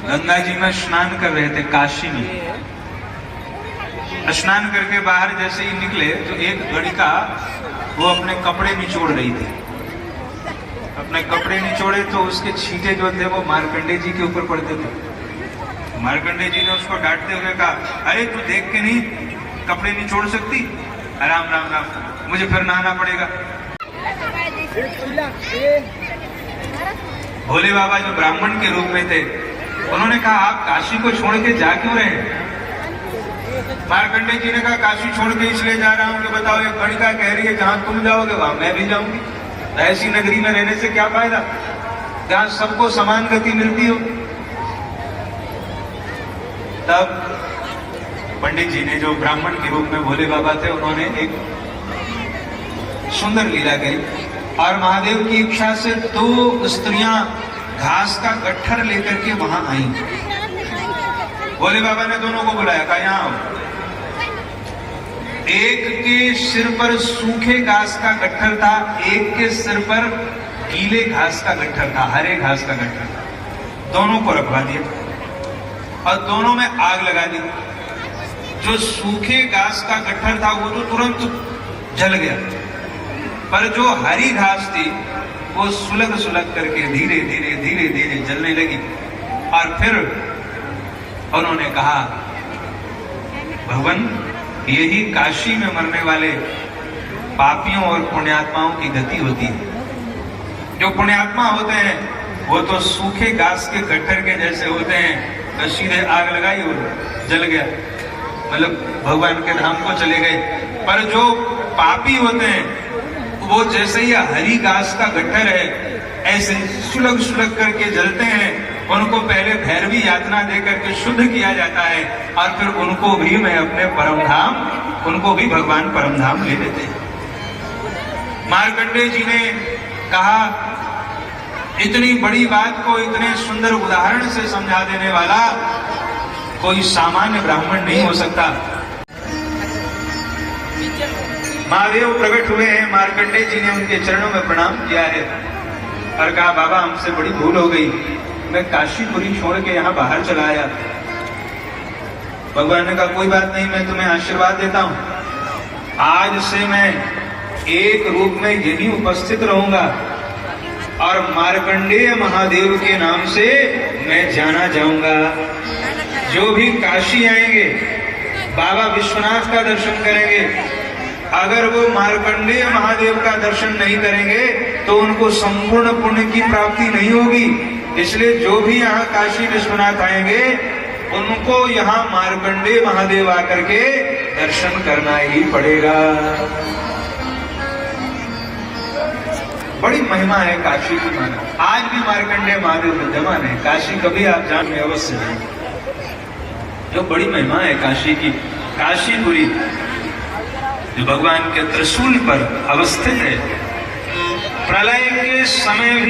गंगा जी में स्नान कर रहे थे काशी में। स्नान करके बाहर जैसे ही निकले तो एक गणिका वो अपने कपड़े निचोड़ रही थी। अपने कपड़े निचोड़े तो उसके छींटे जो थे वो मार्कंडे जी के ऊपर पड़ते थे। मार्कंडे जी ने उसको डांटते हुए कहा, अरे तू देख के नहीं कपड़े निचोड़ सकती? राम राम राम, मुझे फिर नहाना पड़ेगा। भोले बाबा जो ब्राह्मण के रूप में थे उन्होंने कहा, आप काशी को छोड़ के जा क्यों रहे? मार्कंडे जी ने कहा, काशी छोड़ के इसलिए जा रहा हूं कि बताओ एक गणिका कह रही है जहां तुम जाओगे वहां मैं भी जाऊंगी। ऐसी नगरी में रहने से क्या फायदा जहां सबको समान गति मिलती हो। तब पंडित जी ने जो ब्राह्मण के रूप में भोले बाबा थे उन्होंने एक सुंदर लीला करी और महादेव की इच्छा से 2 स्त्रियां घास का गट्ठर लेकर के वहां आई। भोले बाबा ने दोनों को बुलाया, कहा यहां आओ। एक के सिर पर सूखे घास का गट्ठर था, एक के सिर पर गीले घास का गट्ठर था, हरे घास का गट्ठर था। दोनों को रखवा दिया और दोनों में आग लगा दी। जो सूखे घास का गट्ठर था वो तो तुरंत जल गया, पर जो हरी घास थी वो सुलग सुलग करके धीरे धीरे धीरे धीरे जलने लगी। और फिर उन्होंने कहा, भगवान यही काशी में मरने वाले पापियों और पुण्यात्माओं की गति होती है। जो पुण्यात्मा होते हैं वो तो सूखे घास के गट्ठर के जैसे होते हैं, तो सीधे आग लगाई और जल गया, मतलब भगवान के धाम को चले गए। पर जो पापी होते हैं वो जैसे ही हरी घास का गट्ठर है ऐसे सुलग सुलग करके जलते हैं। उनको पहले भैरवी यातना देकर के शुद्ध किया जाता है और फिर उनको भी मैं अपने परम धाम, उनको भी भगवान परम धाम ले लेते हैं। मार्कंडे जी ने कहा, इतनी बड़ी बात को इतने सुंदर उदाहरण से समझा देने वाला कोई सामान्य ब्राह्मण नहीं हो सकता। महादेव प्रकट हुए हैं, मार्कंडे जी ने उनके चरणों में प्रणाम किया है और कहा, बाबा हमसे बड़ी भूल हो गई, मैं काशीपुरी छोड़ के यहाँ बाहर चला आया। भगवान ने कहा, कोई बात नहीं, मैं तुम्हें आशीर्वाद देता हूं। आज से मैं एक रूप में यहीं उपस्थित रहूंगा और मार्कंडेय महादेव के नाम से मैं जाना जाऊंगा। जो भी काशी आएंगे बाबा विश्वनाथ का दर्शन करेंगे, अगर वो मार्कंडेय महादेव का दर्शन नहीं करेंगे तो उनको संपूर्ण पुण्य की प्राप्ति नहीं होगी। इसलिए जो भी यहाँ काशी विश्वनाथ आएंगे उनको यहाँ मार्कंडेय महादेव आकर के दर्शन करना ही पड़ेगा। बड़ी महिमा है काशी की माना। आज भी मार्कंडेय महादेव विद्यमान है काशी, कभी आप जाने अवश्य जाएं। जो बड़ी महिमा है काशी की, काशीपुरी जो भगवान के त्रिशूल पर अवस्थित है, प्रलय के समय भी